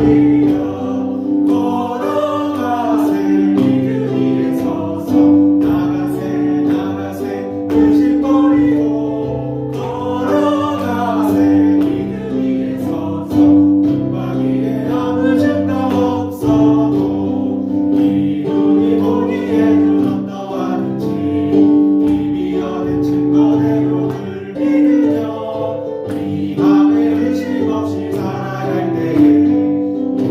이 밤에 의심 없이 살아갈 때에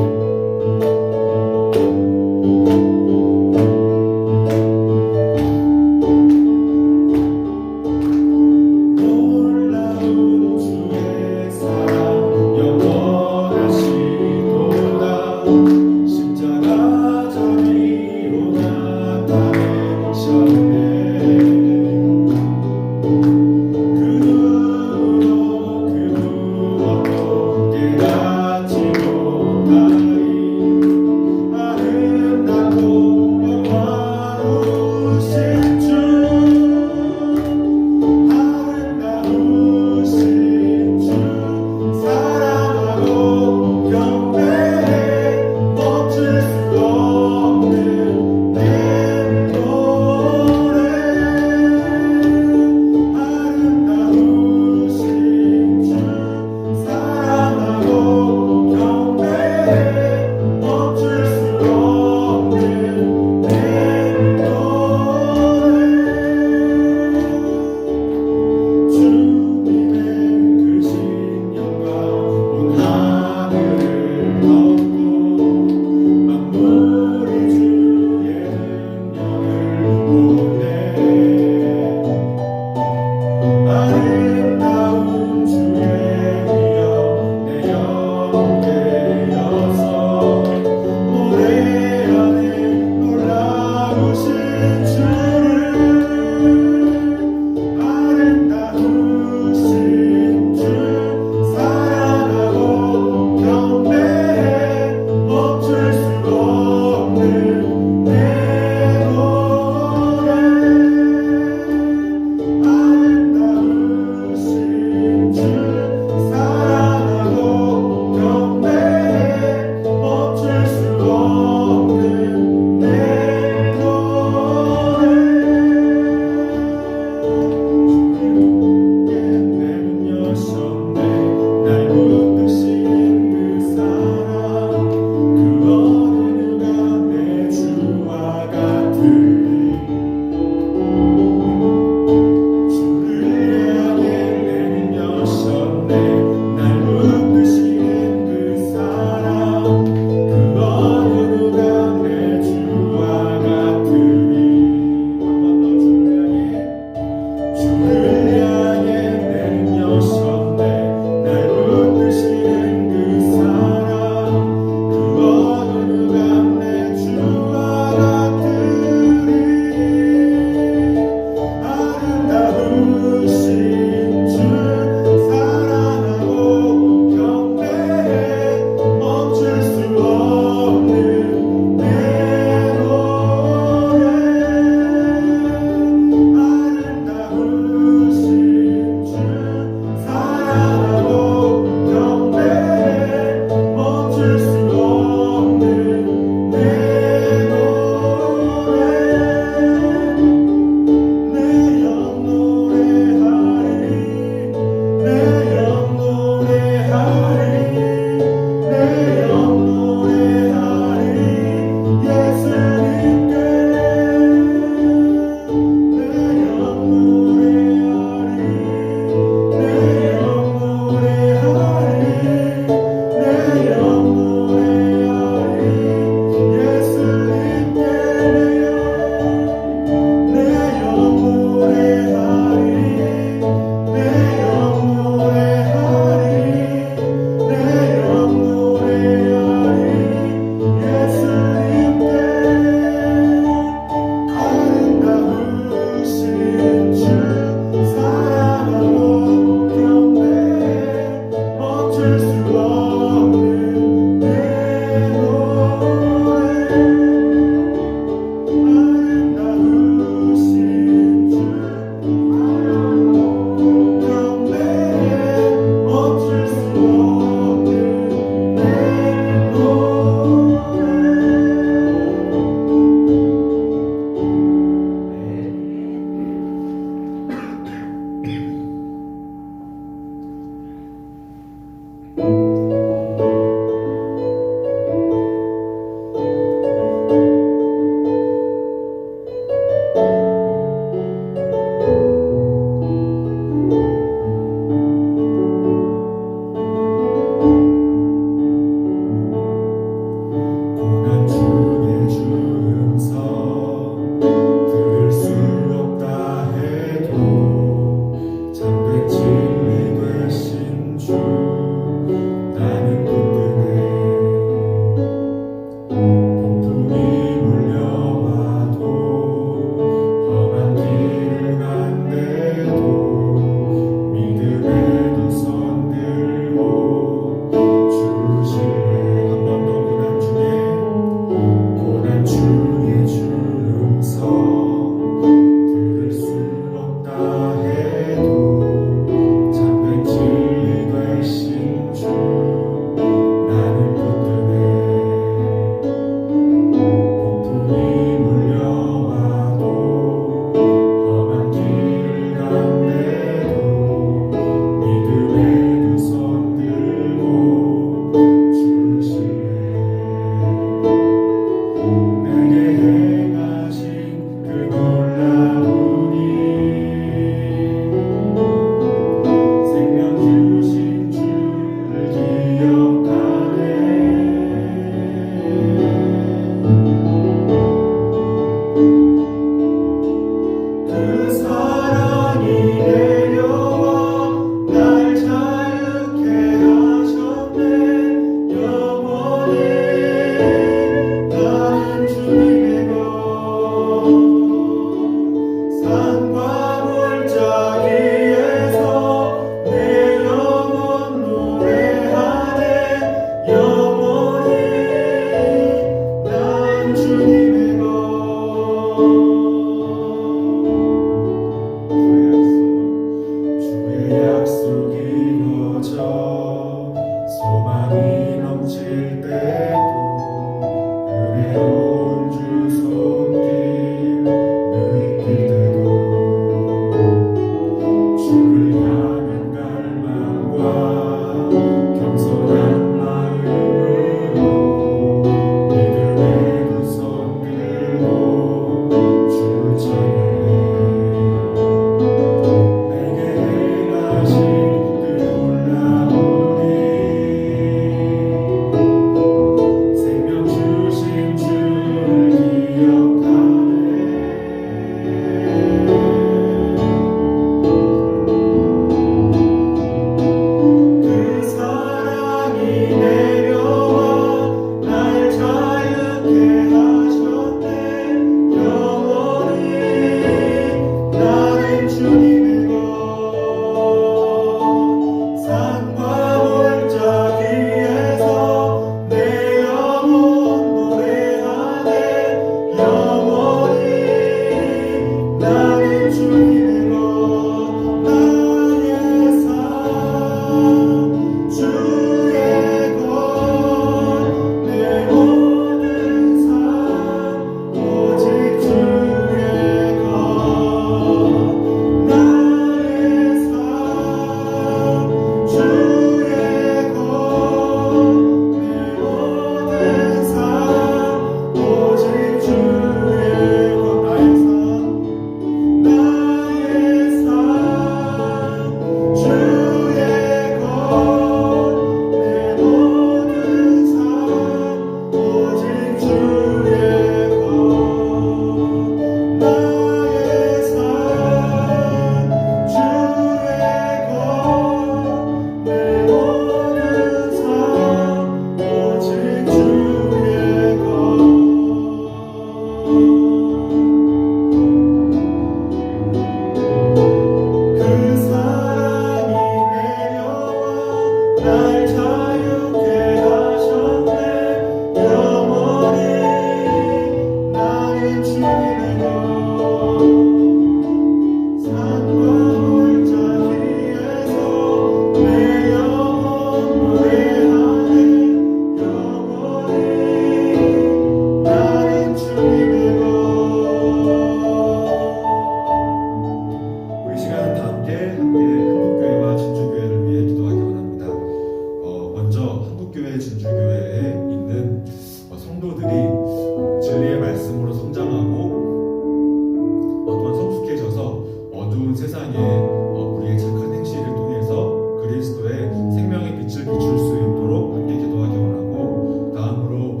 어두운 세상에 우리의 착한 행실을 통해서 그리스도의 생명의 빛을 비출 수 있도록 함께 기도하기 원하고, 다음으로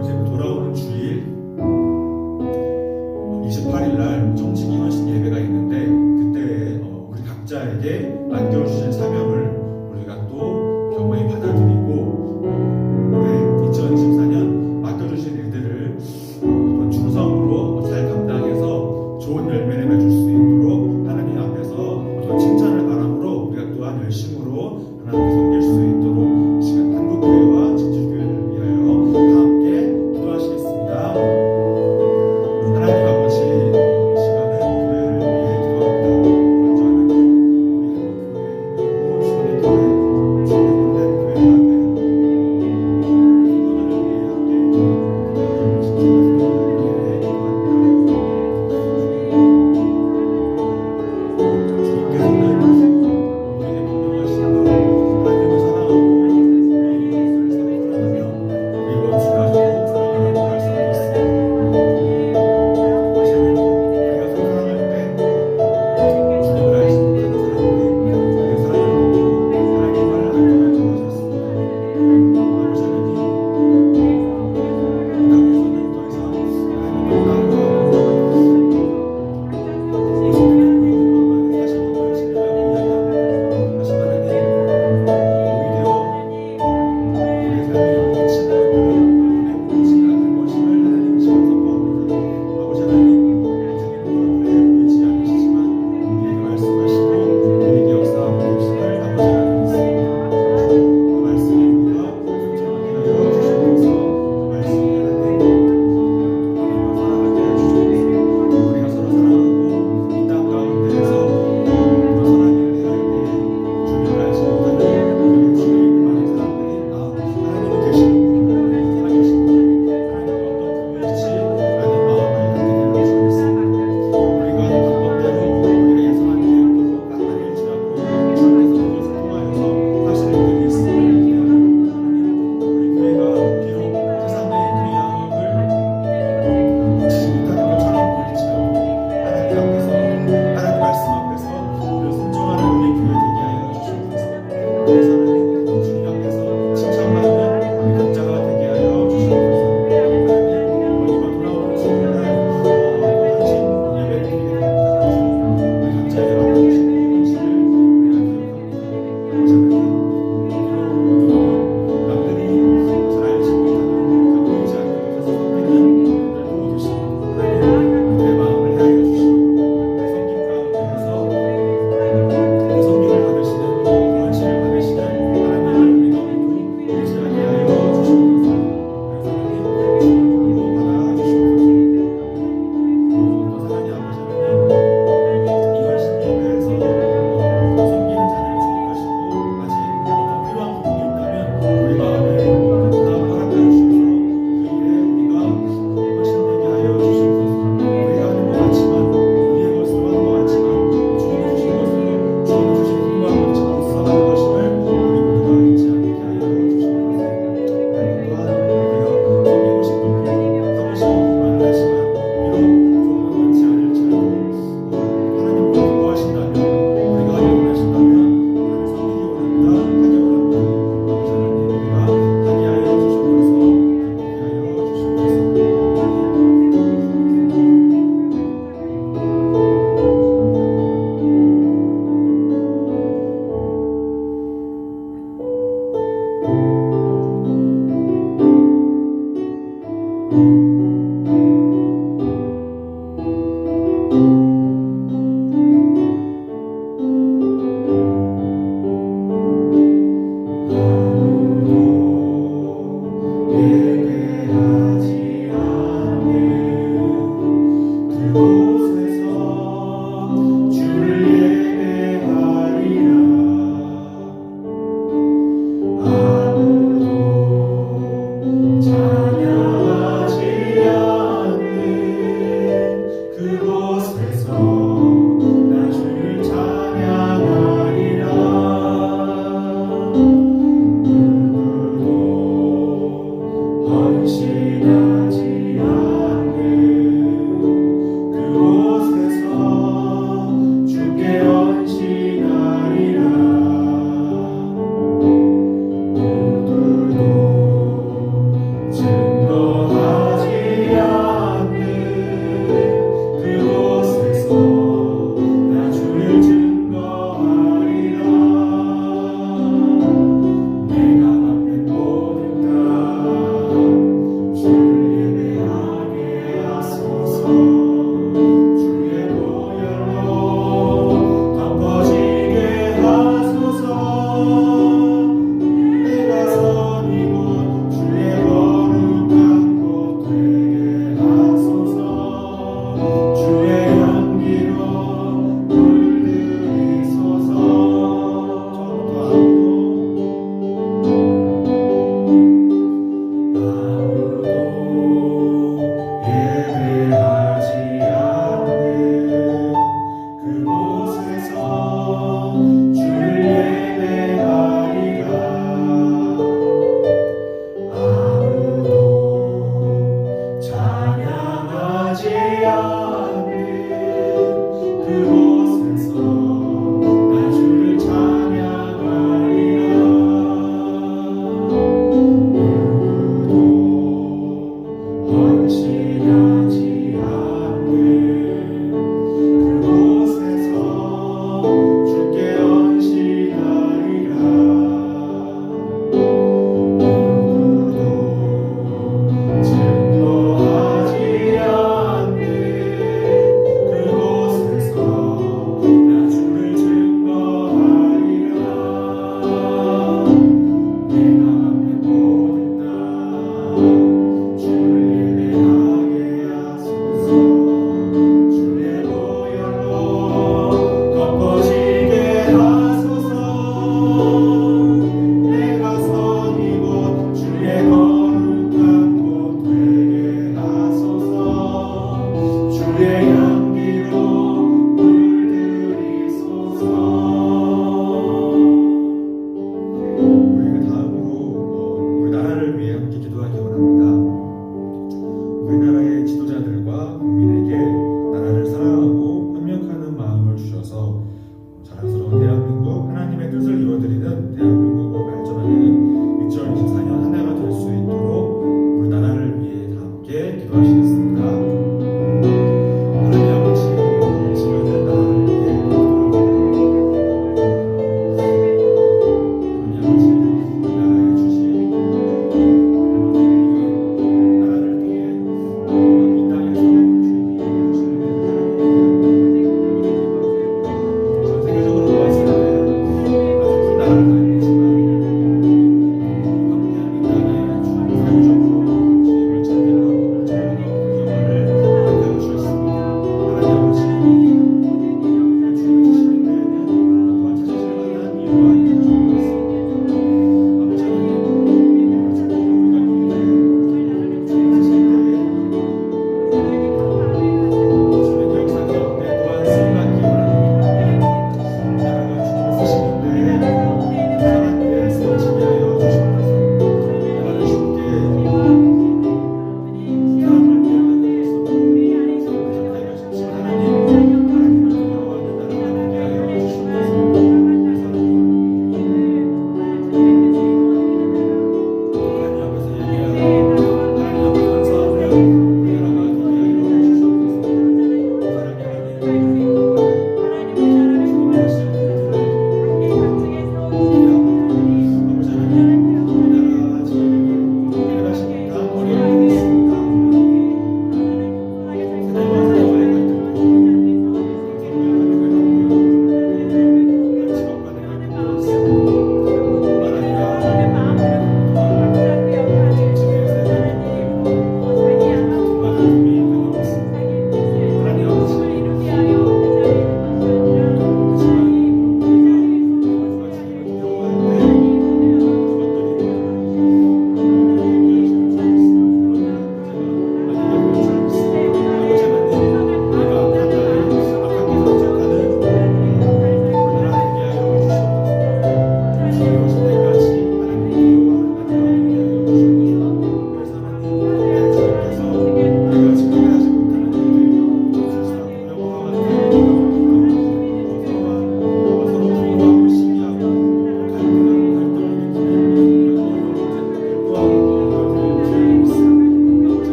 이제 돌아오는 주일 28일 날 청지기 헌신 예배가 있는데, 그때 우리 각자에게 맡겨주신 사명을 우리가 또 겸허히 받아들이고 올해 2024년 맡겨주신 일들을 충성으로 잘 감당해서 좋은 열매를 맺을 수 있도록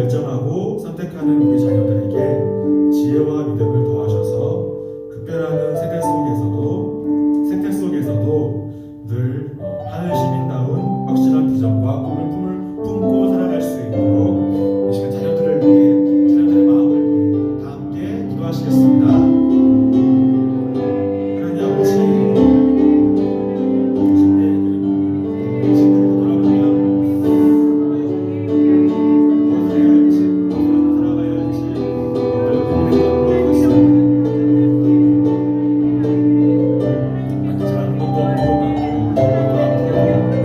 결정하고 선택하는 우리 자녀들에게 지혜와 믿음을 더하셔서 급변하는 생태 속에서도 늘 하늘 시민다운 확실한 비전과 꿈을 품고 살아갈 수 있도록 이 시간 자녀들을 위해, 자녀들의 마음을 위해 다 함께 기도하시겠습니다. 하나님 아버지, 신들을 돌아보면 무엇을 해야 할지, 무엇을 살아가야 할지 매우 고민했던 것 같습니다. 밖에 잘하는 것도 없는 것 같고, 그런 것도 아프고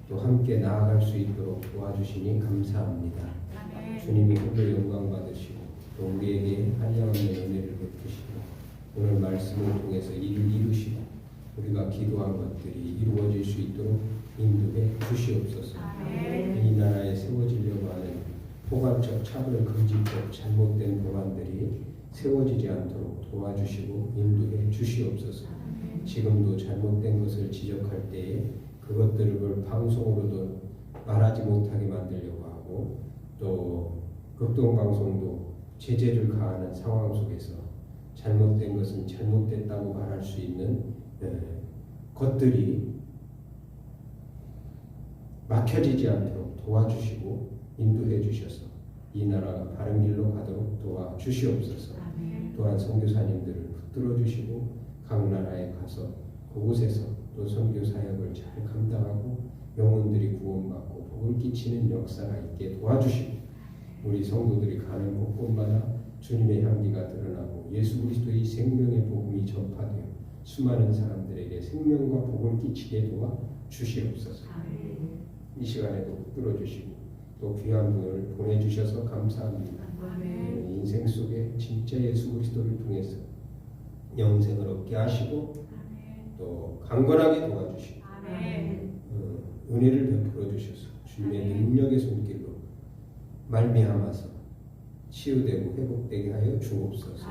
또 함께 나아갈 수 있도록 도와주시니 감사합니다. 주님이 홀로 영광 받으시고 또 우리에게 한량없는 은혜를 베푸시고 오늘 말씀을 통해서 일을 이루시고 우리가 기도한 것들이 이루어질 수 있도록 인도해 주시옵소서. 이 나라에 세워지려고 하는 포괄적 차별 금지법 잘못된 법안들이 세워지지 않도록 도와주시고 인도해 주시옵소서. 지금도 잘못된 것을 지적할 때에 그것들을 방송으로도 말하지 못하게 만들려고 하고 또 극동방송도 제재를 가하는 상황 속에서 잘못된 것은 잘못됐다고 말할 수 있는 것들이 막혀지지 않도록 도와주시고 인도해 주셔서 이 나라가 바른 길로 가도록 도와주시옵소서. 또한 선교사님들을 붙들어 주시고 각 나라에 가서 그곳에서 또 선교 사역을 잘 감당하고 영혼들이 구원받고 복을 끼치는 역사가 있게 도와주시고 우리 성도들이 가는 곳곳마다 주님의 향기가 드러나고 예수 그리스도의 생명의 복음이 전파되어 수많은 사람들에게 생명과 복을 끼치게 도와주시옵소서. 이 시간에도 붙들어 주시고 또 귀한 분을 보내주셔서 감사합니다. 인생 속에 진짜 예수 그리스도를 통해서 영생을 얻게 하시고 또 강건하게 도와주시고 은혜를 베풀어 주셔서 주님의 능력의 손길로 말미암아서 치유되고 회복되게 하여 주옵소서.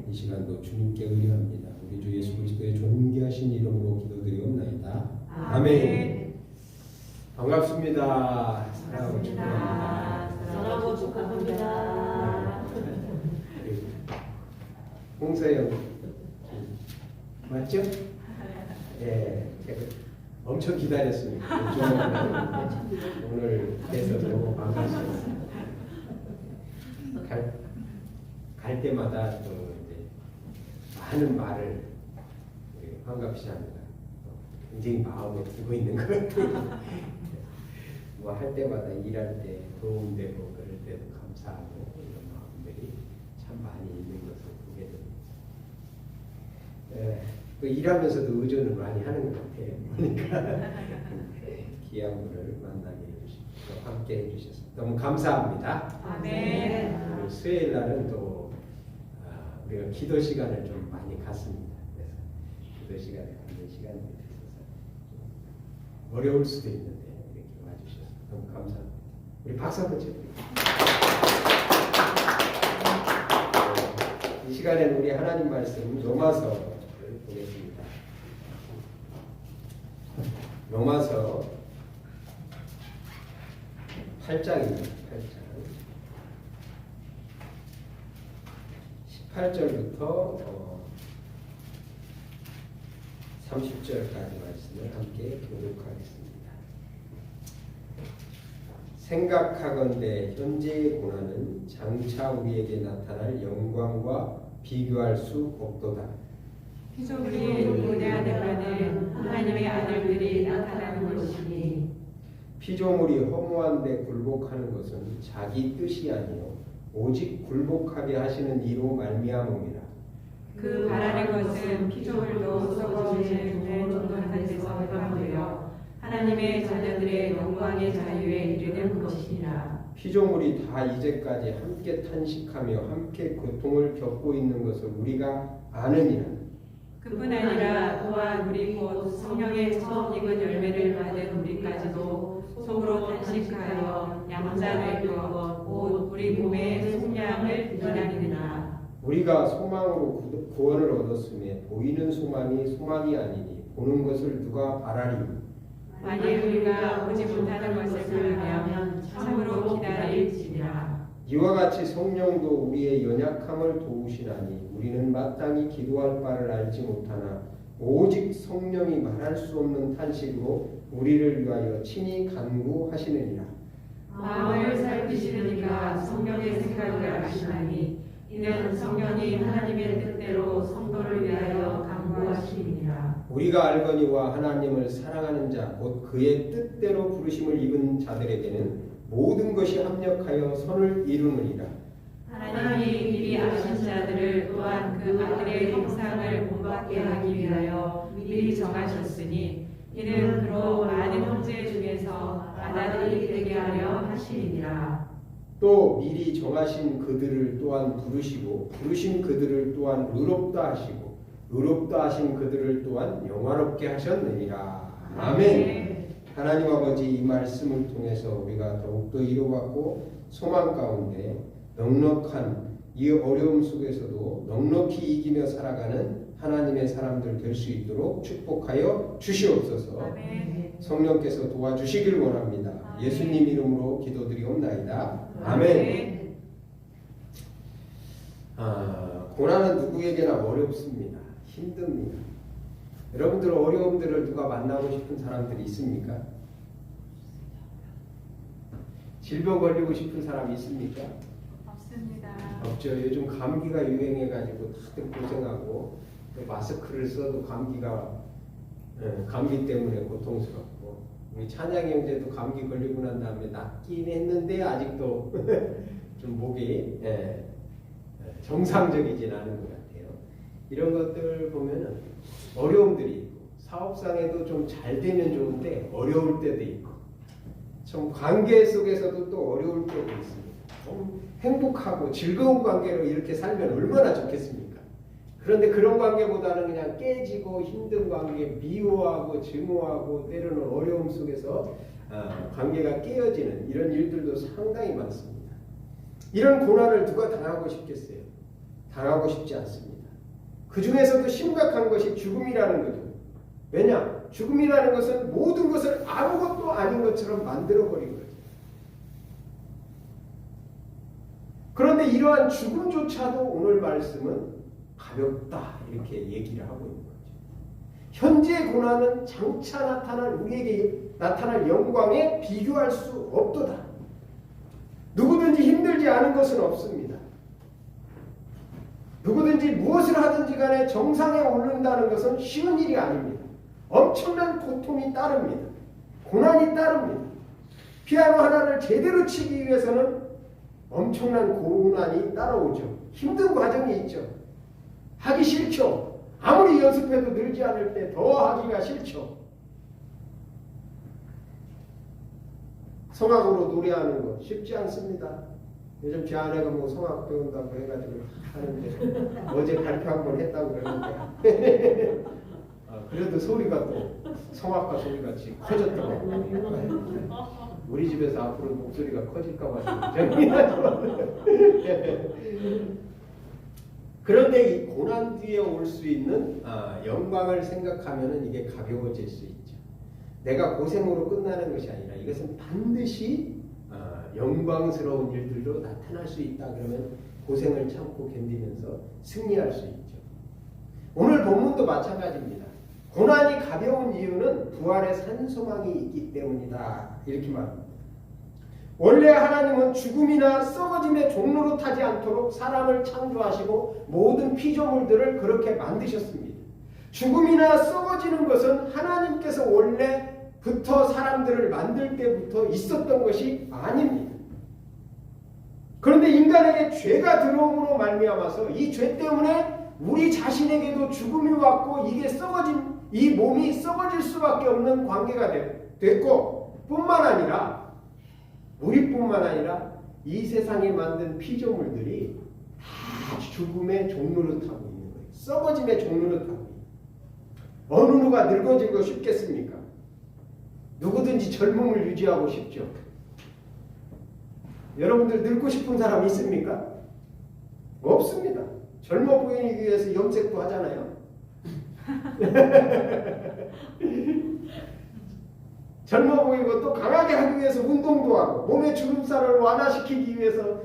이 시간도 주님께 의뢰합니다. 우리 주 예수 그리스도의 존귀하신 이름으로 기도드리옵나이다. 아멘. 반갑습니다. 사랑하고 축복합니다. 사랑하고 축복합니다. 홍서영 맞죠? 예, 엄청 기다렸습니다. 오늘 뵈서 너무 반갑습니다. 갈 때마다 또 이제 많은 말을 반갑시 합니다. 굉장히 마음에 두고 있는 것 같아요. 뭐 할 때마다 일할 때 도움되고 그럴 때도 감사하고 이런 마음들이 참 많이 있는 것을 보게 됩니다. 그 일하면서도 의존을 많이 하는 것 같아요. 그러니까 귀한 분을 만나게 해주시고 함께 해주셔서 너무 감사합니다. 아멘. 오늘 수요일 날은 또 우리가 기도 시간을 좀 많이 갖습니다. 그래서 기도 시간에 갖는 시간들이 있어서 좀 어려울 수도 있는데 이렇게 와주셔서 너무 감사합니다. 우리 박수 한번 쳐드립니다. 이 시간에는 우리 하나님 말씀 로마서를 보겠습니다. 로마서 8장입니다. 18절부터 30절까지 말씀을 함께 교독하겠습니다. 생각하건대 현재의 고난은 장차 우리에게 나타날 영광과 비교할 수 없도다. 피조물이 고대하는 바는 하나님의 아들들이 나타나는 것이니 피조물이 허무한데 굴복하는 것은 자기 뜻이 아니요 오직 굴복하게 하시는 이로 말미암음이라. 그 바라는 것은 피조물도 썩어지는 종론한 데서 해방되어 하나님의 자녀들의 영광의 자유에 이르는 것이니라. 피조물이 다 이제까지 함께 탄식하며 함께 고통을 겪고 있는 것을 우리가 아느니라. 그뿐 아니라 또한 우리 곧 성령의 처음 익은 열매를 받은 우리까지도 속으로 탄식하여 양자되고 곧 우리 몸의 속량을 기다리느라. 우리가 소망으로 구원을 얻었음에 보이는 소망이 소망이 아니니 보는 것을 누가 바라리니. 만일 우리가 보지 못하는 것을 바라면 참으로 기다릴지니라. 이와 같이 성령도 우리의 연약함을 도우시나니 우리는 마땅히 기도할 바를 알지 못하나 오직 성령이 말할 수 없는 탄식으로 우리를 위하여 친히 간구하시느니라. 마음을 살피시는 이가 성령의 생각을 아시나니 이는 성령이 하나님의 뜻대로 성도를 위하여 간구하심이니라. 우리가 알거니와 하나님을 사랑하는 자 곧 그의 뜻대로 부르심을 입은 자들에게는 모든 것이 합력하여 선을 이루느니라. 하나님이 미리 아신 자들을 또한 그 아들의 형상을 본받게 하기 위하여 미리 정하셨으니 이는 그로 많은 형제 중에 받아들이게 되게 하려 하심이니라. 또 미리 정하신 그들을 또한 부르시고 부르신 그들을 또한 의롭다 하시고 의롭다 하신 그들을 또한 영화롭게 하셨느니라. 아멘. 하나님 아버지, 이 말씀을 통해서 우리가 더욱더 이루받고 소망 가운데 넉넉한 이 어려움 속에서도 넉넉히 이기며 살아가는 하나님의 사람들 될 수 있도록 축복하여 주시옵소서. 아멘. 성령께서 도와주시길 원합니다. 아멘. 예수님 이름으로 기도드리옵나이다. 아멘. 고난은 누구에게나 어렵습니다. 힘듭니다. 여러분들 어려움들을 누가 만나고 싶은 사람들이 있습니까? 질병 걸리고 싶은 사람이 있습니까? 없습니다. 없죠. 요즘 감기가 유행해가지고 다들 고생하고 마스크를 써도 감기 때문에 고통스럽고 우리 찬양 형제도 감기 걸리고 난 다음에 낫긴 했는데 아직도 좀 목이 정상적이진 않은 것 같아요. 이런 것들 보면은 어려움들이 있고 사업상에도 좀 잘 되면 좋은데 어려울 때도 있고 참 관계 속에서도 또 어려울 때도 있습니다. 좀 행복하고 즐거운 관계로 이렇게 살면 얼마나 좋겠습니까? 그런데 그런 관계보다는 그냥 깨지고 힘든 관계, 미워하고 증오하고 때로는 어려움 속에서 관계가 깨어지는 이런 일들도 상당히 많습니다. 이런 고난을 누가 당하고 싶겠어요? 당하고 싶지 않습니다. 그 중에서도 심각한 것이 죽음이라는 거죠. 왜냐? 죽음이라는 것은 모든 것을 아무것도 아닌 것처럼 만들어버린 거죠. 그런데 이러한 죽음조차도 오늘 말씀은 가볍다 이렇게 얘기를 하고 있는 거죠. 현재 고난은 장차 나타날 우리에게 나타날 영광에 비교할 수 없도다. 누구든지 힘들지 않은 것은 없습니다. 누구든지 무엇을 하든지 간에 정상에 오른다는 것은 쉬운 일이 아닙니다. 엄청난 고통이 따릅니다. 고난이 따릅니다. 피아노 하나를 제대로 치기 위해서는 엄청난 고난이 따라오죠. 힘든 과정이 있죠. 하기 싫죠. 아무리 연습해도 늘지 않을 때 더 하기가 싫죠. 성악으로 노래하는 거 쉽지 않습니다. 요즘 제 아내가 뭐 성악 배운다고 해가지고 하는데 어제 발표 한 번 했다고 그러는데 그래도 소리가 또 성악가 소리같이 커졌더라고요. 우리 집에서 앞으로 목소리가 커질까 봐 그런데 이 고난 뒤에 올 수 있는 영광을 생각하면 이게 가벼워질 수 있죠. 내가 고생으로 끝나는 것이 아니라 이것은 반드시 영광스러운 일들로 나타날 수 있다. 그러면 고생을 참고 견디면서 승리할 수 있죠. 오늘 본문도 마찬가지입니다. 고난이 가벼운 이유는 부활의 산소망이 있기 때문이다. 이렇게 말합니다. 원래 하나님은 죽음이나 썩어짐의 종로로 타지 않도록 사람을 창조하시고 모든 피조물들을 그렇게 만드셨습니다. 죽음이나 썩어지는 것은 하나님께서 원래부터 사람들을 만들 때부터 있었던 것이 아닙니다. 그런데 인간에게 죄가 들어옴으로 말미암아서 이 죄 때문에 우리 자신에게도 죽음이 왔고 이게 이 몸이 썩어질 수밖에 없는 관계가 됐고 뿐만 아니라 우리뿐만 아니라 이 세상에 만든 피조물들이 다 죽음의 종로를 타고 있는 거예요. 썩어짐의 종로를 타고 있는 거예요. 어느 누가 늙어지고 싶겠습니까? 누구든지 젊음을 유지하고 싶죠. 여러분들 늙고 싶은 사람 있습니까? 없습니다. 젊어 보이기 위해서 염색도 하잖아요. 젊어 보이고 또 강하게 하기 위해서 운동도 하고 몸의 주름살을 완화시키기 위해서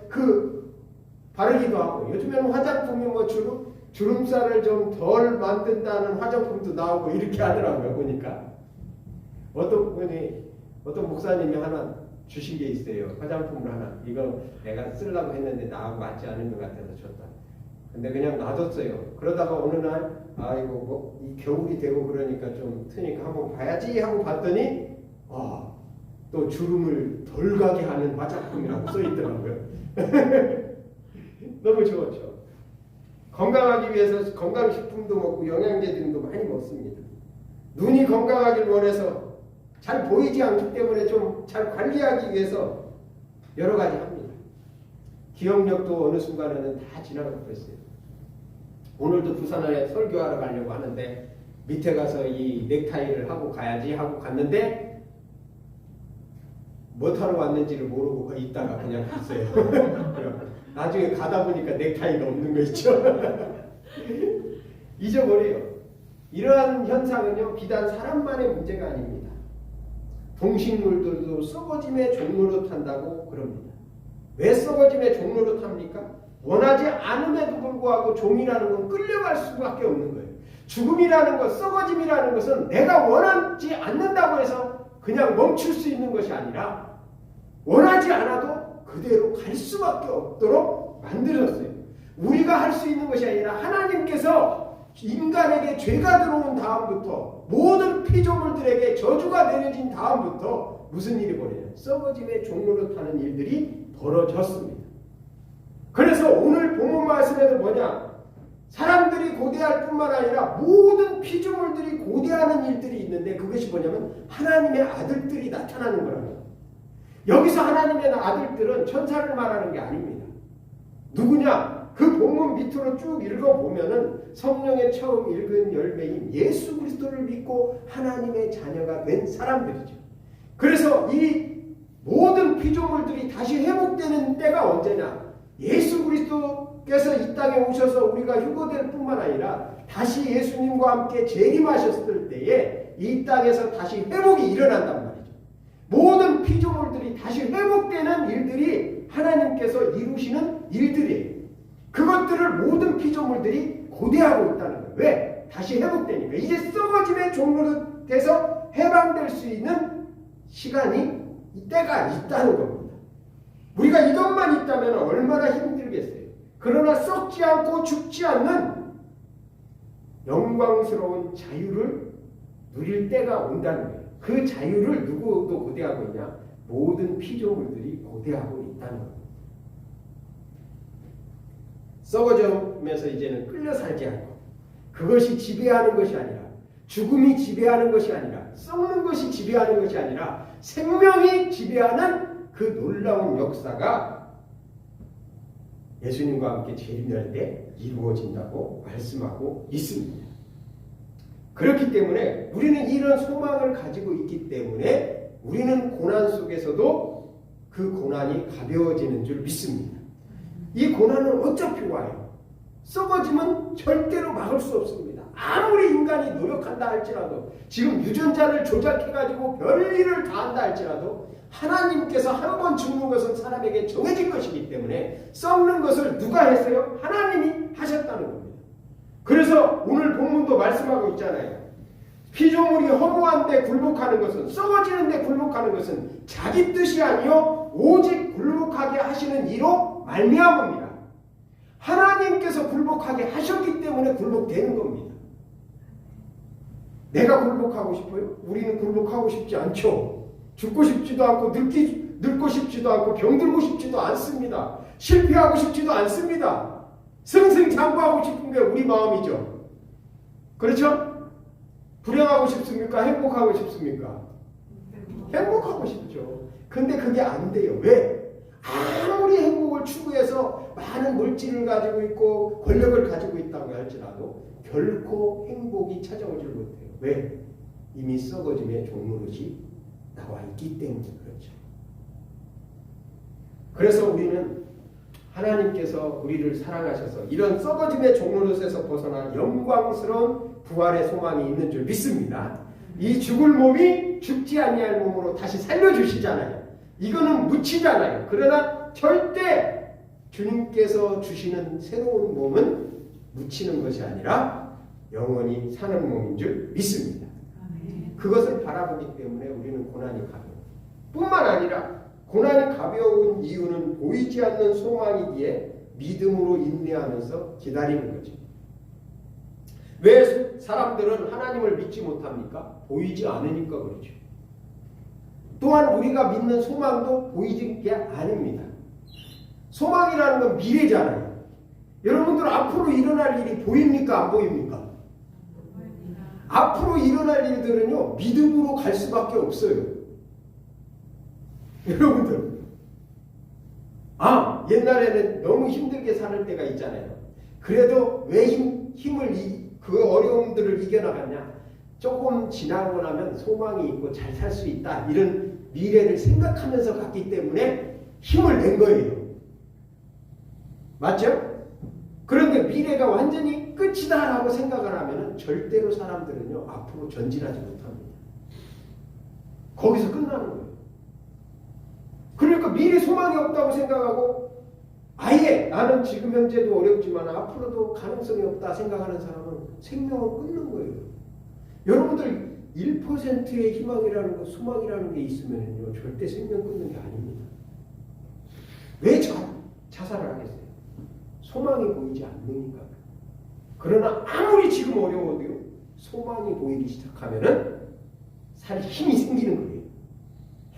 바르기도 하고 요즘에는 화장품이 뭐 주름살을 좀 덜 만든다는 화장품도 나오고 이렇게 하더라고요. 보니까 어떤 목사님이 하나 주신 게 있어요. 화장품을 하나. 이거 내가 쓰려고 했는데 나하고 맞지 않은 것 같아서 줬다. 근데 그냥 놔뒀어요. 그러다가 어느 날 이거 이 겨울이 되고 그러니까 좀 트니까 한번 봐야지 하고 봤더니 또 주름을 덜 가게 하는 화장품이라고 써있더라고요. 너무 좋았죠. 건강하기 위해서 건강식품도 먹고 영양제들도 많이 먹습니다. 눈이 건강하길 원해서 잘 보이지 않기 때문에 좀 잘 관리하기 위해서 여러 가지 합니다. 기억력도 어느 순간에는 다 지나가고 그랬어요. 오늘도 부산에 설교하러 가려고 하는데 밑에 가서 이 넥타이를 하고 가야지 하고 갔는데 못하러 왔는지를 모르고 있다가 그냥 갔어요. 나중에 가다 보니까 넥타이가 없는 거 있죠. 잊어버려요. 이러한 현상은요, 비단 사람만의 문제가 아닙니다. 동식물들도 썩어짐의 종로로 탄다고 그럽니다. 왜 썩어짐의 종로로 탑니까? 원하지 않음에도 불구하고 종이라는 건 끌려갈 수밖에 없는 거예요. 죽음이라는 것, 썩어짐이라는 것은 내가 원하지 않는다고 해서 그냥 멈출 수 있는 것이 아니라 원하지 않아도 그대로 갈 수밖에 없도록 만들었어요. 우리가 할 수 있는 것이 아니라 하나님께서 인간에게 죄가 들어온 다음부터 모든 피조물들에게 저주가 내려진 다음부터 무슨 일이 벌어져요? 썩어짐의 종로로 타는 일들이 벌어졌습니다. 그래서 오늘 본문 말씀에도 뭐냐? 사람들이 고대할 뿐만 아니라 모든 피조물들이 고대하는 일들이 있는데 그것이 뭐냐면 하나님의 아들들이 나타나는 거라고요. 여기서 하나님의 아들들은 천사를 말하는 게 아닙니다. 누구냐? 그 본문 밑으로 쭉 읽어보면은 성령의 처음 읽은 열매인 예수 그리스도를 믿고 하나님의 자녀가 된 사람들이죠. 그래서 이 모든 피조물들이 다시 회복되는 때가 언제냐? 예수 그리스도께서 이 땅에 오셔서 우리가 휴거될 뿐만 아니라 다시 예수님과 함께 재림하셨을 때에 이 땅에서 다시 회복이 일어난단 말이죠. 모든 피조물들이 다시 회복되는 일들이 하나님께서 이루시는 일들이에요. 그것들을 모든 피조물들이 고대하고 있다는 거예요. 왜? 다시 회복되니까. 이제 썩어짐의 종로로 돼서 해방될 수 있는 시간이, 때가 있다는 겁니다. 우리가 이것만 있다면 얼마나 힘들겠어요. 그러나 썩지 않고 죽지 않는 영광스러운 자유를 누릴 때가 온다는 거예요. 그 자유를 누구도 고대하고 있냐? 모든 피조물들이 고대하고 있다는 겁니다. 썩어져면서 이제는 끌려 살지 않고 그것이 지배하는 것이 아니라 죽음이 지배하는 것이 아니라 썩는 것이 지배하는 것이 아니라 생명이 지배하는 그 놀라운 역사가 예수님과 함께 재림할 때 이루어진다고 말씀하고 있습니다. 그렇기 때문에 우리는 이런 소망을 가지고 있기 때문에 우리는 고난 속에서도 그 고난이 가벼워지는 줄 믿습니다. 이 고난은 어차피 와요. 썩어짐은 절대로 막을 수 없습니다. 아무리 인간이 노력한다 할지라도 지금 유전자를 조작해가지고 별일을 다 한다 할지라도 하나님께서 한 번 죽는 것은 사람에게 정해진 것이기 때문에 썩는 것을 누가 했어요? 하나님이 하셨다는 겁니다. 그래서 오늘 본문도 말씀하고 있잖아요. 피조물이 허무한데 굴복하는 것은, 썩어지는데 굴복하는 것은 자기 뜻이 아니요 오직 굴복하게 하시는 이로 말미암습니다. 하나님께서 굴복하게 하셨기 때문에 굴복되는 겁니다. 내가 굴복하고 싶어요? 우리는 굴복하고 싶지 않죠. 죽고 싶지도 않고 늙고 싶지도 않고 병들고 싶지도 않습니다. 실패하고 싶지도 않습니다. 승승장구하고 싶은 게 우리 마음이죠. 그렇죠? 불행하고 싶습니까? 행복하고 싶습니까? 행복하고 싶죠. 근데 그게 안 돼요. 왜? 아무리 행복을 추구해서 많은 물질을 가지고 있고 권력을 가지고 있다고 할지라도 결코 행복이 찾아오질 못해요. 왜? 이미 썩어짐의 종로릇이 나와 있기 때문에 그렇죠. 그래서 우리는 하나님께서 우리를 사랑하셔서 이런 썩어짐의 종로릇에서 벗어나 영광스러운 부활의 소망이 있는 줄 믿습니다. 이 죽을 몸이 죽지 아니할 몸으로 다시 살려주시잖아요. 이거는 묻히잖아요. 그러나 절대 주님께서 주시는 새로운 몸은 묻히는 것이 아니라 영원히 사는 몸인 줄 믿습니다. 그것을 바라보기 때문에 우리는 고난이 가벼워요. 뿐만 아니라 고난이 가벼운 이유는 보이지 않는 소망이기에 믿음으로 인내하면서 기다리는 거죠. 왜 사람들은 하나님을 믿지 못합니까? 보이지 않으니까 그렇죠. 또한 우리가 믿는 소망도 보이는 게 아닙니다. 소망이라는 건 미래잖아요. 여러분들 앞으로 일어날 일이 보입니까? 안 보입니까? 앞으로 일어날 일들은요, 믿음으로 갈 수밖에 없어요. 여러분들, 옛날에는 너무 힘들게 사는 때가 있잖아요. 그래도 왜 그 어려움들을 이겨나갔냐? 조금 지나고 나면 소망이 있고 잘 살 수 있다, 이런 미래를 생각하면서 갔기 때문에 힘을 낸 거예요. 맞죠? 그런데 미래가 완전히 끝이다 라고 생각을 하면 절대로 사람들은요, 앞으로 전진하지 못합니다. 거기서 끝나는 거예요. 그러니까 미래 소망이 없다고 생각하고 아예 나는 지금 현재도 어렵지만 앞으로도 가능성이 없다 생각하는 사람은 생명을 끊는 거예요. 여러분들 1%의 희망이라는 거, 소망이라는 게 있으면요, 절대 생명 끊는 게 아닙니다. 왜 자살을 하겠어요? 소망이 보이지 않으니까. 그러나 아무리 지금 어려워도요, 소망이 보이기 시작하면은 살 힘이 생기는 거예요.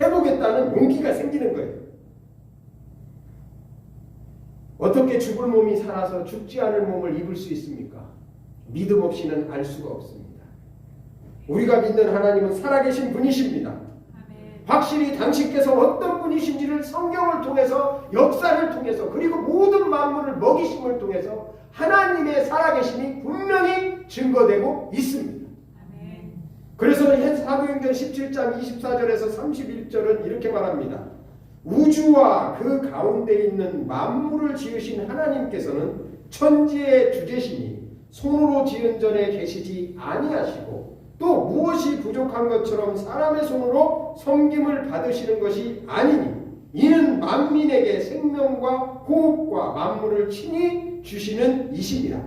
해보겠다는 용기가 생기는 거예요. 어떻게 죽을 몸이 살아서 죽지 않을 몸을 입을 수 있습니까? 믿음 없이는 알 수가 없습니다. 우리가 믿는 하나님은 살아계신 분이십니다. 확실히 당신께서 어떤 분이신지를 성경을 통해서, 역사를 통해서, 그리고 모든 만물을 먹이심을 통해서 하나님의 살아계심이 분명히 증거되고 있습니다. 그래서 사도행전 17장 24절에서 31절은 이렇게 말합니다. 우주와 그 가운데 있는 만물을 지으신 하나님께서는 천지의 주제시니 손으로 지은 전에 계시지 아니하시고 또 무엇이 부족한 것처럼 사람의 손으로 섬김을 받으시는 것이 아니니 이는 만민에게 생명과 호흡과 만물을 친히 주시는 이시니라.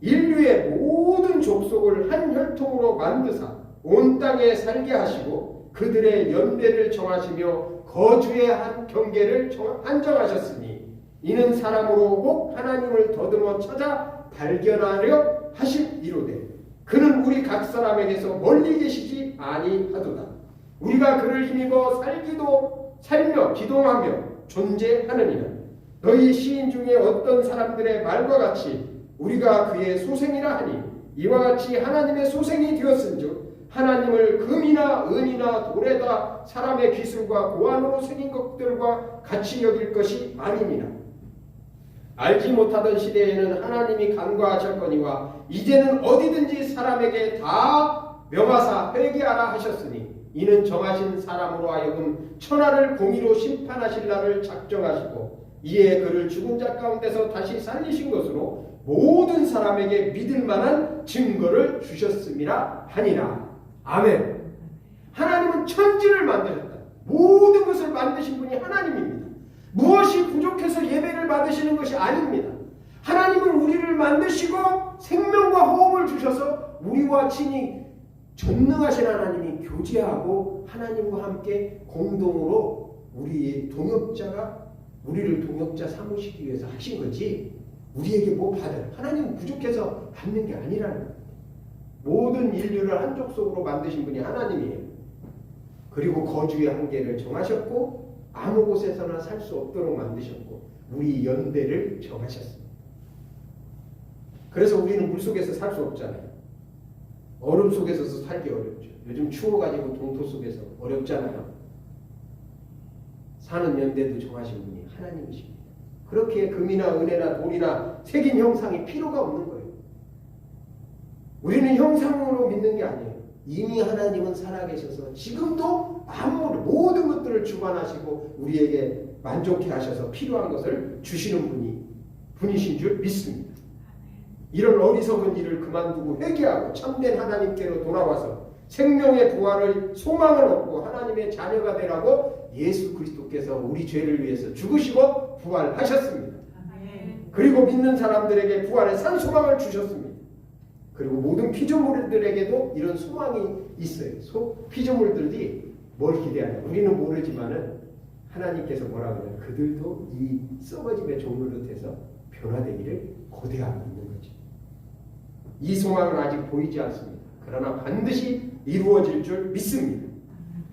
인류의 모든 족속을 한 혈통으로 만드사 온 땅에 살게 하시고 그들의 연대를 정하시며 거주의 한 경계를 한정하셨으니 이는 사람으로 혹 하나님을 더듬어 찾아 발견하려 하심이로되 그는 우리 각 사람에게서 멀리 계시지 아니하도다. 우리가 그를 힘입어 살며 기도하며 존재하느니라. 너희 시인 중에 어떤 사람들의 말과 같이 우리가 그의 소생이라 하니 이와 같이 하나님의 소생이 되었은즉 하나님을 금이나 은이나 돌에다 사람의 기술과 고안으로 새긴 것들과 같이 여길 것이 아니니라. 알지 못하던 시대에는 하나님이 간과하셨거니와 이제는 어디든지 사람에게 다 명하사 회개하라 하셨으니 이는 정하신 사람으로 하여금 천하를 공의로 심판하실 날을 작정하시고 이에 그를 죽은 자 가운데서 다시 살리신 것으로 모든 사람에게 믿을 만한 증거를 주셨음이라 하니라. 아멘. 하나님은 천지를 만드셨다. 모든 것을 만드신 분이 하나님입니다. 무엇이 부족해서 예배를 받으시는 것이 아닙니다. 하나님은 우리를 만드시고 생명과 호흡을 주셔서 우리와 친히 전능하신 하나님이 교제하고 하나님과 함께 공동으로 우리의 동역자가 우리를 동역자 삼으시기 위해서 하신 거지 우리에게 뭐 받아요. 하나님은 부족해서 받는 게 아니라는 거예요. 모든 인류를 한 족속으로 만드신 분이 하나님이에요. 그리고 거주의 한계를 정하셨고 아무 곳에서나 살 수 없도록 만드셨고 우리 연대를 정하셨습니다. 그래서 우리는 물속에서 살 수 없잖아요. 얼음 속에서도 살기 어렵죠. 요즘 추워가지고 동토 속에서 어렵잖아요. 사는 연대도 정하신 분이 하나님이십니다. 그렇게 금이나 은혜나 돌이나 새긴 형상이 필요가 없는 거예요. 우리는 형상으로 믿는 게 아니에요. 이미 하나님은 살아계셔서 지금도 모든 것들을 주관하시고 우리에게 만족해 하셔서 필요한 것을 주시는 분이신 줄 믿습니다. 이런 어리석은 일을 그만두고 회개하고 참된 하나님께로 돌아와서 생명의 부활의 소망을 얻고 하나님의 자녀가 되라고 예수 그리스도께서 우리 죄를 위해서 죽으시고 부활하셨습니다. 그리고 믿는 사람들에게 부활의 산 소망을 주셨습니다. 그리고 모든 피조물들에게도 이런 소망이 있어요. 피조물들이 뭘 기대하냐? 우리는 모르지만은 하나님께서 뭐라 그래요? 그들도 이 썩어짐의 종로로 돼서 변화되기를 고대하고 있는 거죠. 이 소망은 아직 보이지 않습니다. 그러나 반드시 이루어질 줄 믿습니다.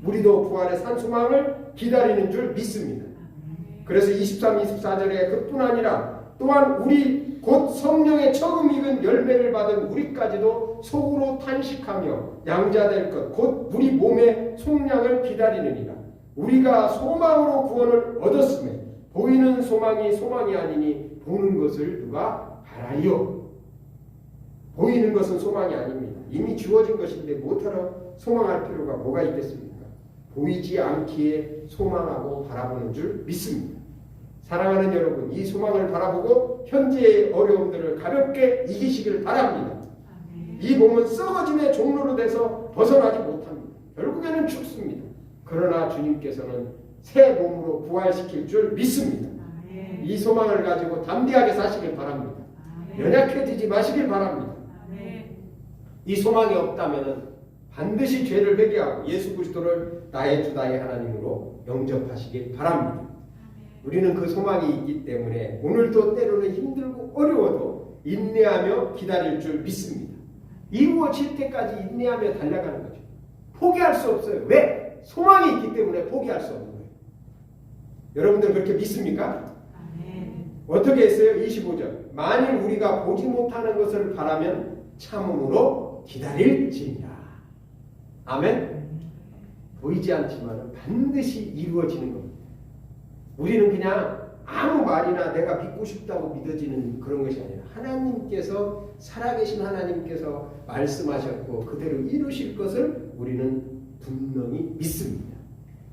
우리도 부활의 산 소망을 기다리는 줄 믿습니다. 그래서 23, 24절에 그뿐 아니라 또한 우리 곧 성령의 처음 익은 열매를 받은 우리까지도 속으로 탄식하며 양자될 것 곧 우리 몸의 속량을 기다리느니라. 우리가 소망으로 구원을 얻었음에 보이는 소망이 소망이 아니니 보는 것을 누가 알아요. 보이는 것은 소망이 아닙니다. 이미 주어진 것인데 못하러 소망할 필요가 뭐가 있겠습니까? 보이지 않기에 소망하고 바라보는 줄 믿습니다. 사랑하는 여러분, 이 소망을 바라보고 현재의 어려움들을 가볍게 이기시길 바랍니다. 이 몸은 썩어짐의 종로로 돼서 벗어나지 못합니다. 결국에는 죽습니다. 그러나 주님께서는 새 몸으로 부활시킬 줄 믿습니다. 이 소망을 가지고 담대하게 사시길 바랍니다. 연약해지지 마시길 바랍니다. 이 소망이 없다면 반드시 죄를 회개하고 예수 그리스도를 나의 주 나의 하나님으로 영접하시길 바랍니다. 우리는 그 소망이 있기 때문에 오늘도 때로는 힘들고 어려워도 인내하며 기다릴 줄 믿습니다. 이루어질 때까지 인내하며 달려가는 거죠. 포기할 수 없어요. 왜? 소망이 있기 때문에 포기할 수 없는 거예요. 여러분들 그렇게 믿습니까? 어떻게 했어요? 25절. 만일 우리가 보지 못하는 것을 바라면 참음으로 기다릴지니라. 아멘. 보이지 않지만 반드시 이루어지는 겁니다. 우리는 그냥 아무 말이나 내가 믿고 싶다고 믿어지는 그런 것이 아니라 하나님께서 살아계신 하나님께서 말씀하셨고 그대로 이루실 것을 우리는 분명히 믿습니다.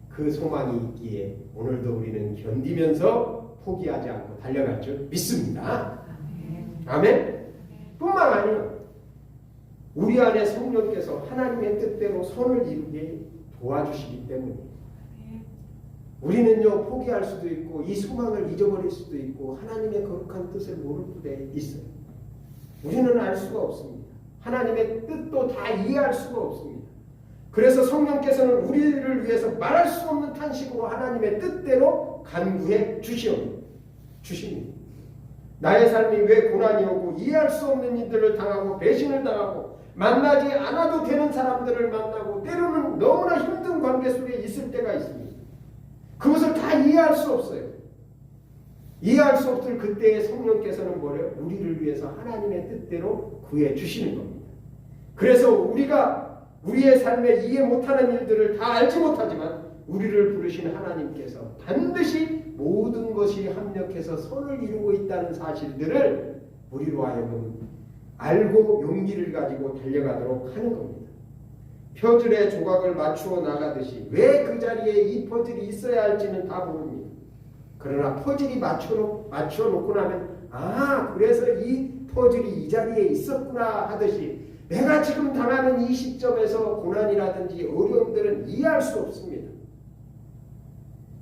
그 소망이 있기에 오늘도 우리는 견디면서 포기하지 않고 달려갈 줄 믿습니다. 아멘. 뿐만 아니라 우리 안에 성령께서 하나님의 뜻대로 선을 이루게 도와주시기 때문에 우리는요 포기할 수도 있고 이 소망을 잊어버릴 수도 있고 하나님의 거룩한 뜻을 모를 때에 있어요. 우리는 알 수가 없습니다. 하나님의 뜻도 다 이해할 수가 없습니다. 그래서 성령께서는 우리를 위해서 말할 수 없는 탄식으로 하나님의 뜻대로 간구해 주십니다. 나의 삶이 왜 고난이 오고 이해할 수 없는 일들을 당하고 배신을 당하고 만나지 않아도 되는 사람들을 만나고 때로는 너무나 힘든 관계 속에 있을 때가 있습니다. 그것을 다 이해할 수 없어요. 이해할 수 없을 그때의 성령께서는 뭐래요? 우리를 위해서 하나님의 뜻대로 구해 주시는 겁니다. 그래서 우리가 우리의 삶에 이해 못하는 일들을 다 알지 못하지만 우리를 부르신 하나님께서 반드시 모든 것이 합력해서 선을 이루고 있다는 사실들을 우리로 하여금 알고 용기를 가지고 달려가도록 하는 겁니다. 퍼즐의 조각을 맞추어 나가듯이 왜 그 자리에 이 퍼즐이 있어야 할지는 다 모릅니다. 그러나 퍼즐이 맞춰놓고 나면 그래서 이 퍼즐이 이 자리에 있었구나 하듯이 내가 지금 당하는 이 시점에서 고난이라든지 어려움들은 이해할 수 없습니다.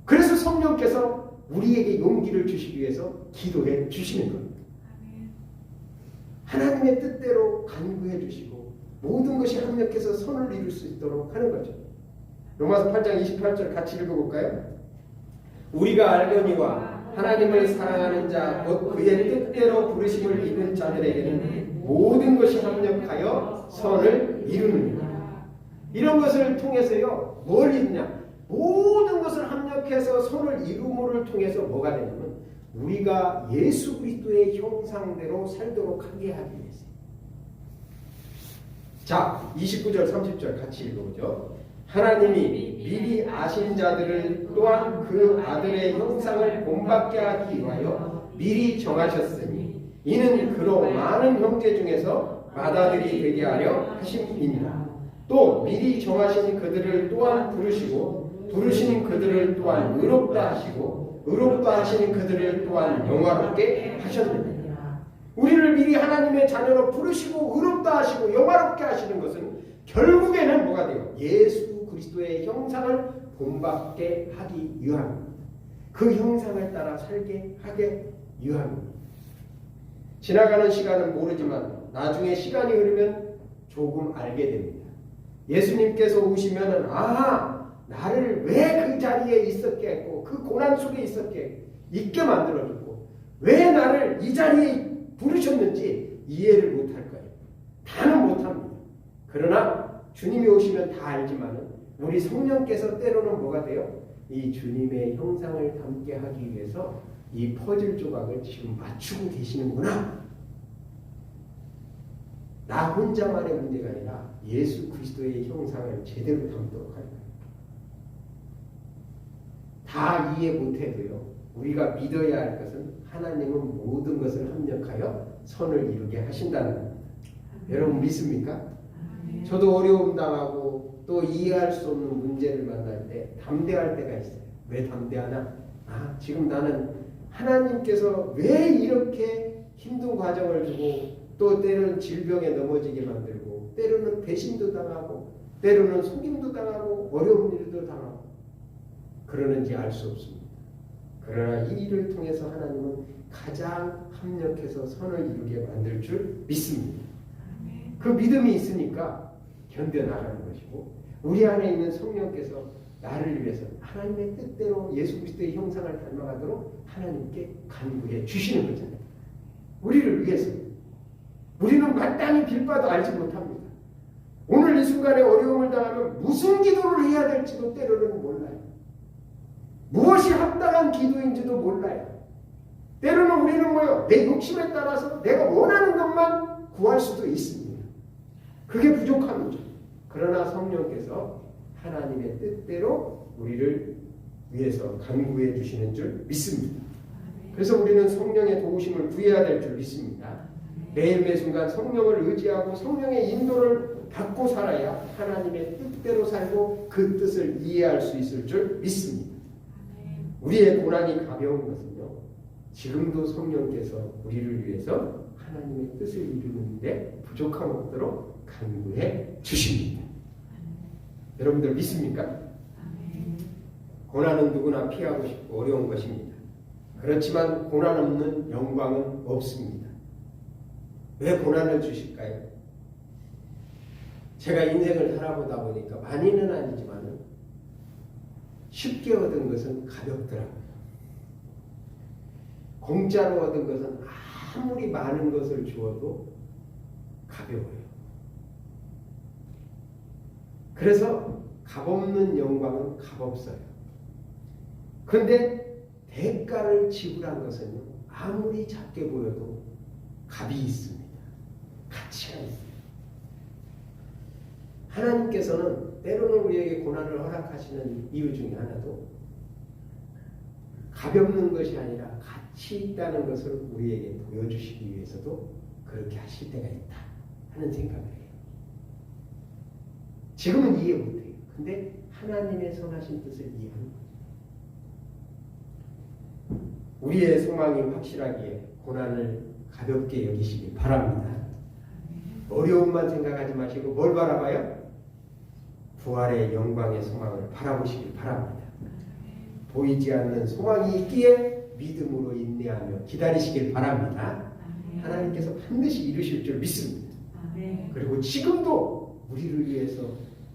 그래서 성령께서 우리에게 용기를 주시기 위해서 기도해 주시는 겁니다. 하나님의 뜻대로 간구해 주시고 모든 것이 합력해서 선을 이룰 수 있도록 하는 거죠. 로마서 8장 28절 같이 읽어볼까요? 우리가 알거니와 하나님을 사랑하는 자 곧 그의 뜻대로 부르심을 입은 자들에게는 모든 것이 합력하여 선을 이루느니라. 이런 것을 통해서요 뭘 이루냐? 모든 것을 합력해서 선을 이루므를 통해서 뭐가 되냐면 우리가 예수 그리스도의 형상대로 살도록 하게 하기 위해서. 자, 29절 30절 같이 읽어보죠. 하나님이 미리 아신 자들을 또한 그 아들의 형상을 본받게 하기 위하여 미리 정하셨으니 이는 그로 많은 형제 중에서 맏아들이 되게 하려 하심이니라. 또 미리 정하신 그들을 또한 부르시고 부르시는 그들을 또한 의롭다 하시고 의롭다 하시는 그들을 또한 영화롭게 하셨느니라. 우리를 미리 하나님의 자녀로 부르시고 의롭다 하시고 영화롭게 하시는 것은 결국에는 뭐가 돼요? 예수 그리스도의 형상을 본받게 하기 위함입니다. 그 형상을 따라 살게 하게 위함입니다. 지나가는 시간은 모르지만 나중에 시간이 흐르면 조금 알게 됩니다. 예수님께서 오시면은 나를 왜 그 자리에 있었게 했고 그 고난 속에 있게 만들어주고 왜 나를 이 자리에 부르셨는지 이해를 못할 거예요. 다는 못합니다. 그러나 주님이 오시면 다 알지만 우리 성령께서 때로는 뭐가 돼요? 이 주님의 형상을 담게 하기 위해서 이 퍼즐 조각을 지금 맞추고 계시는구나 나 혼자만의 문제가 아니라 예수 그리스도의 형상을 제대로 담도록 하는 거예요. 다 이해 못해도요, 우리가 믿어야 할 것은 하나님은 모든 것을 합력하여 선을 이루게 하신다는 겁니다. 여러분 믿습니까? 저도 어려움 당하고 또 이해할 수 없는 문제를 만날 때 담대할 때가 있어요. 왜 담대하나? 지금 나는 하나님께서 왜 이렇게 힘든 과정을 주고 또 때로는 질병에 넘어지게 만들고 때로는 배신도 당하고 때로는 속임도 당하고 어려운 일도 당하고 그러는지 알 수 없습니다. 그러나 이 일을 통해서 하나님은 가장 합력해서 선을 이루게 만들 줄 믿습니다. 그 믿음이 있으니까 견뎌나가는 것이고 우리 안에 있는 성령께서 나를 위해서 하나님의 뜻대로 예수 그리스도의 형상을 닮아가도록 하나님께 간구해 주시는 거잖아요. 우리를 위해서. 우리는 마땅히 빌바도 알지 못합니다. 오늘 이 순간에 어려움을 당하면 무슨 기도를 해야 될지도 때로는 몰라요. 무엇이 합당한 기도인지도 몰라요. 때로는 우리는 뭐요? 내 욕심에 따라서 내가 원하는 것만 구할 수도 있습니다. 그게 부족함이죠. 그러나 성령께서 하나님의 뜻대로 우리를 위해서 간구해 주시는 줄 믿습니다. 그래서 우리는 성령의 도우심을 구해야 될 줄 믿습니다. 매일 매 순간 성령을 의지하고 성령의 인도를 받고 살아야 하나님의 뜻대로 살고 그 뜻을 이해할 수 있을 줄 믿습니다. 우리의 고난이 가벼운 것은요, 지금도 성령께서 우리를 위해서 하나님의 뜻을 이루는데 부족함 없도록 간구해 주십니다. 여러분들 믿습니까? 고난은 누구나 피하고 싶고 어려운 것입니다. 그렇지만 고난 없는 영광은 없습니다. 왜 고난을 주실까요? 제가 인생을 살아보다 보니까 많이는 아니지만 쉽게 얻은 것은 가볍더라고요. 공짜로 얻은 것은 아무리 많은 것을 주어도 가벼워요. 그래서 값없는 영광은 값없어요. 그런데 대가를 지불한 것은요, 아무리 작게 보여도 값이 있습니다. 가치가 있어요. 하나님께서는 때로는 우리에게 고난을 허락하시는 이유 중에 하나도 가볍는 것이 아니라 가치 있다는 것을 우리에게 보여주시기 위해서도 그렇게 하실 때가 있다 하는 생각을 해요. 지금은 이해 못해요. 근데 하나님의 선하신 뜻을 이해하는 거죠. 우리의 소망이 확실하기에 고난을 가볍게 여기시기 바랍니다. 어려움만 생각하지 마시고 뭘 바라봐요? 부활의 영광의 소망을 바라보시길 바랍니다. 보이지 않는 소망이 있기에 믿음으로 인내하며 기다리시길 바랍니다. 하나님께서 반드시 이루실 줄 믿습니다. 그리고 지금도 우리를 위해서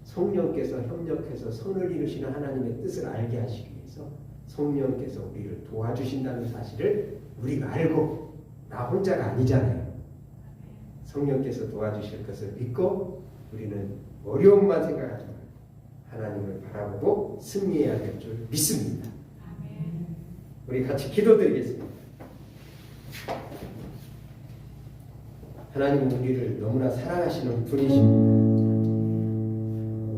성령께서 협력해서 선을 이루시는 하나님의 뜻을 알게 하시기 위해서 성령께서 우리를 도와주신다는 사실을 우리가 알고 나 혼자가 아니잖아요. 성령께서 도와주실 것을 믿고 우리는 어려움만 생각하지 말고 하나님을 바라보고 승리해야 될 줄 믿습니다. 우리 같이 기도드리겠습니다. 하나님은 우리를 너무나 사랑하시는 분이십니다.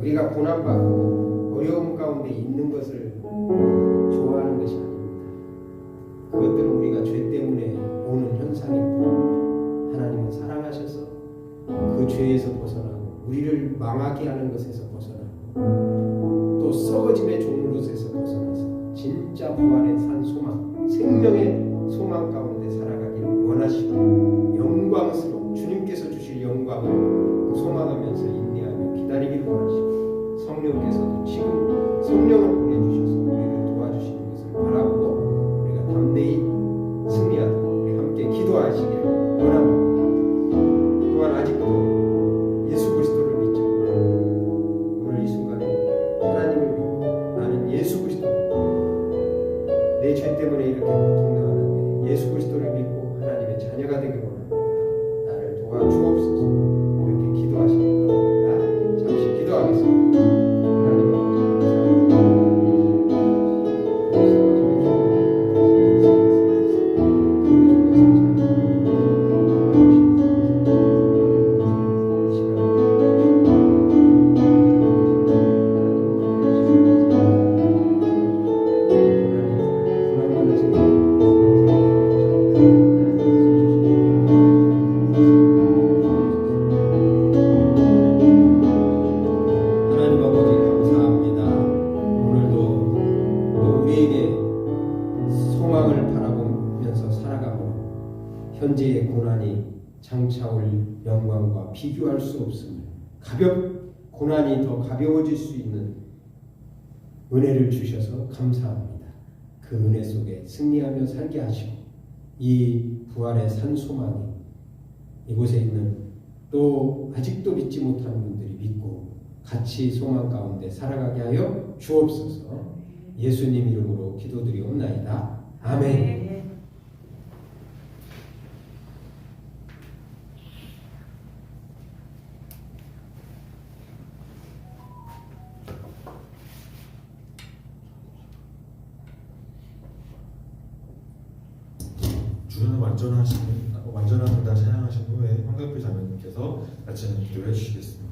우리가 고난받고 어려움 가운데 있는 것을 좋아하는 것이 아닙니다. 그것들은 우리가 죄 때문에 오는 현상입니다. 하나님은 사랑하셔서 그 죄에서 벗어나고 우리를 망하게 하는 것에서 벗어나고 또 썩어짐의 종로에서 벗어나서 진짜 부활의 산 소망, 생명의 소망 가운데 살아가기를 원하시고 영광스러운 주님께서 주실 영광을 소망하면서 인내하며 기다리기를 원하시고 성령께서도 지금 성령을 보내주셔서 우리를 도와주시는 것을 바라보고 우리가 담대히 승리하도록 우리 함께 기도하시기를 원합니다. 또한 아직도 예수 그리스도를 믿지 못하고 오늘 이 순간에 하나님을 믿고 나는 예수 그리스도 내 죄 때문에 이렇게 고통당하는데 예수 그리스도를 믿고 하나님의 자녀가 되기를 원합니다. 나를 도와주옵소서. 이렇게 기도하시기 바랍니다. 잠시 기도하겠습니다. 현재의 고난이 장차올 영광과 비교할 수 없음을, 고난이 더 가벼워질 수 있는 은혜를 주셔서 감사합니다. 그 은혜 속에 승리하며 살게 하시고 이 부활의 산 소망이 이곳에 있는 또 아직도 믿지 못하는 분들이 믿고 같이 소망 가운데 살아가게 하여 주옵소서. 예수님 이름으로 기도드리옵나이다. 아멘. 주는 완전하다 찬양하신 후에 황갑표 자매님께서 마치는 기도해 주시겠습니다.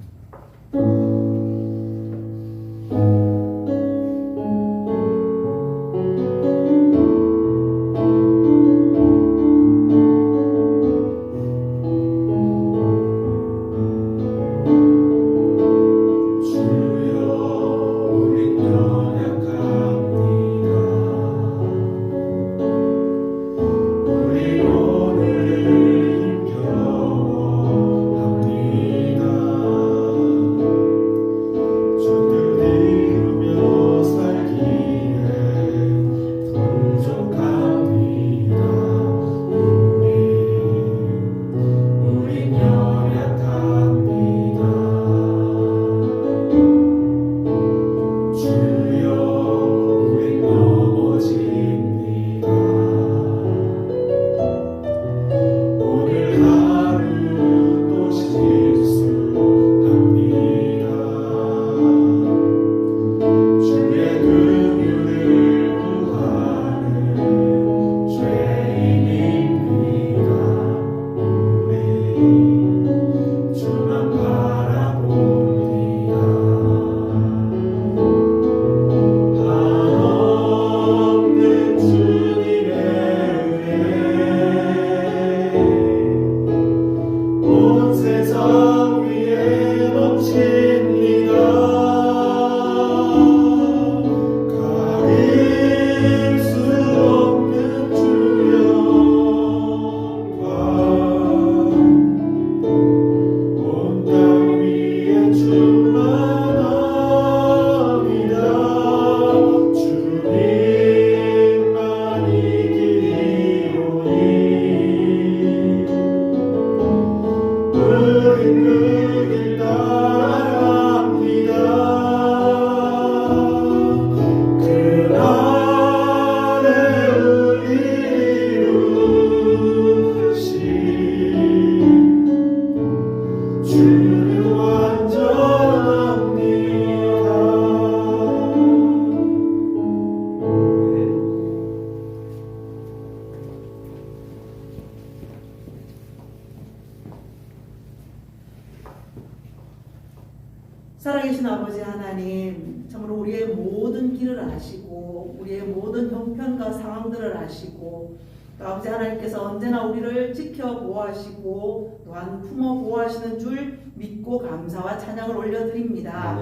살아계신 아버지 하나님, 참으로 우리의 모든 길을 아시고 우리의 모든 형편과 상황들을 아시고 또 아버지 하나님께서 언제나 우리를 지켜 보호하시고 또한 품어 보호하시는 줄 믿고 감사와 찬양을 올려드립니다.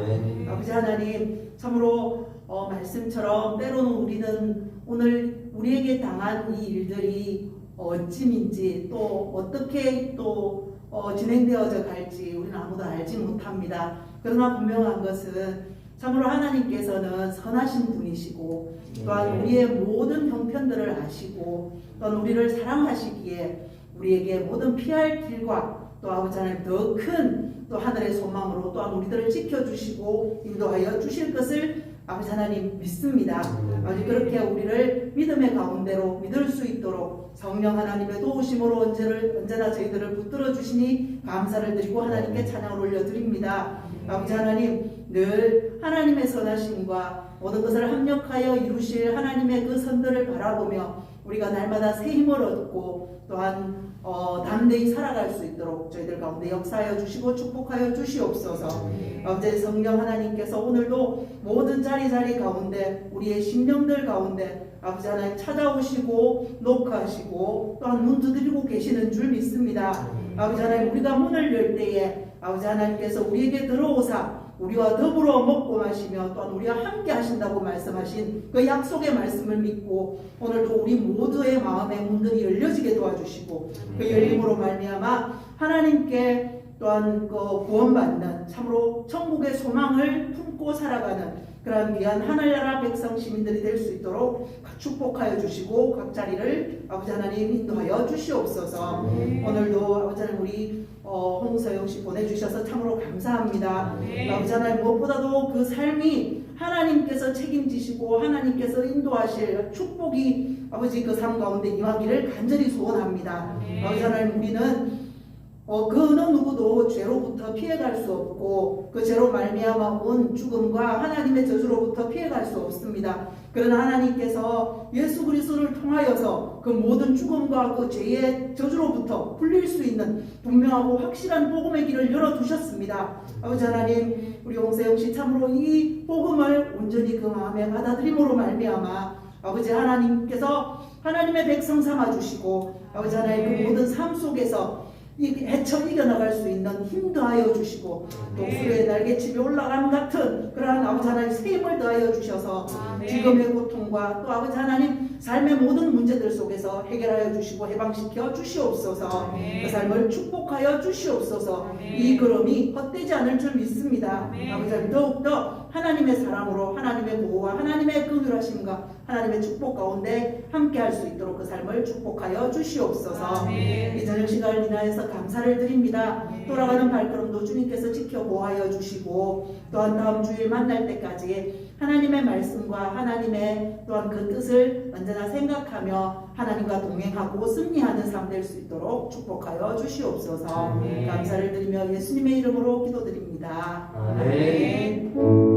아버지 하나님, 참으로 말씀처럼 때로는 우리는 오늘 우리에게 당한 이 일들이 어찌인지 또 어떻게 또 진행되어져 갈지 우리는 아무도 알지 못합니다. 그러나 분명한 것은 참으로 하나님께서는 선하신 분이시고 또한 우리의 모든 형편들을 아시고 또한 우리를 사랑하시기에 우리에게 모든 피할 길과 또 아버지 하나님 더 큰 또 하늘의 소망으로 또한 우리들을 지켜주시고 인도하여 주실 것을 아버지 하나님 믿습니다. 아버지 그렇게 우리를 믿음의 가운데로 믿을 수 있도록 성령 하나님의 도우심으로 언제나 저희들을 붙들어 주시니 감사를 드리고 하나님께 찬양을 올려드립니다. 아버지 하나님, 늘 하나님의 선하심과 모든 것을 합력하여 이루실 하나님의 그 선들을 바라보며 우리가 날마다 새 힘을 얻고 또한 담대히 살아갈 수 있도록 저희들 가운데 역사하여 주시고 축복하여 주시옵소서. 아버지 성령 하나님께서 오늘도 모든 자리 가운데 우리의 심령들 가운데 아버지 하나님 찾아오시고 녹화하시고 또한 문 두드리고 계시는 줄 믿습니다. 아버지 하나님, 우리가 문을 열 때에 아버지 하나님께서 우리에게 들어오사 우리와 더불어 먹고 마시며 또한 우리와 함께 하신다고 말씀하신 그 약속의 말씀을 믿고 오늘도 우리 모두의 마음의 문들이 열려지게 도와주시고 그 열림으로 말미암아 하나님께 또한 그 구원받는 참으로 천국의 소망을 품고 살아가는 그러한 귀한 하늘나라 백성 시민들이 될 수 있도록 축복하여 주시고 각 자리를 아버지 하나님 인도하여 주시옵소서. 오늘도 아버지 하나님 우리 홍서영 씨 보내주셔서 참으로 감사합니다. 아버지 하나님 무엇보다도 그 삶이 하나님께서 책임지시고 하나님께서 인도하실 축복이 아버지 그 삶 가운데 임하기를 간절히 소원합니다. 아버지 하나님 우리는 그 어느 누구도 죄로부터 피해갈 수 없고 그 죄로 말미암아 온 죽음과 하나님의 저주로부터 피해갈 수 없습니다. 그러나 하나님께서 예수 그리스도를 통하여서 그 모든 죽음과 그 죄의 저주로부터 풀릴 수 있는 분명하고 확실한 복음의 길을 열어두셨습니다. 아버지 하나님 우리 홍세영 씨 참으로 이 복음을 온전히 그 마음에 받아들임으로 말미암아 아버지 하나님께서 하나님의 백성 삼아주시고 아버지 하나님 그 모든 삶 속에서 헤쳐 이겨나갈 수 있는 힘 더하여 주시고 또 수레의 날개치에 올라감 같은 그러한 아버지 하나님 새 힘을 더하여 주셔서 지금의 고통과 또 아버지 하나님 삶의 모든 문제들 속에서 해결하여 주시고 해방시켜 주시옵소서. 그 삶을 축복하여 주시옵소서. 이 걸음이 헛되지 않을 줄 믿습니다. 아버지 하나님 더욱더 하나님의 사랑으로 하나님의 보호와 하나님의 긍휼하심과 하나님의 축복 가운데 함께 할 수 있도록 그 삶을 축복하여 주시옵소서. 이 저녁 시간을 인하여서 감사를 드립니다. 돌아가는 발걸음도 주님께서 지켜 보호하여 주시고 또한 다음 주일 만날 때까지 하나님의 말씀과 하나님의 또한 그 뜻을 언제나 생각하며 하나님과 동행하고 승리하는 삶 될 수 있도록 축복하여 주시옵소서. 감사를 드리며 예수님의 이름으로 기도드립니다. 아멘.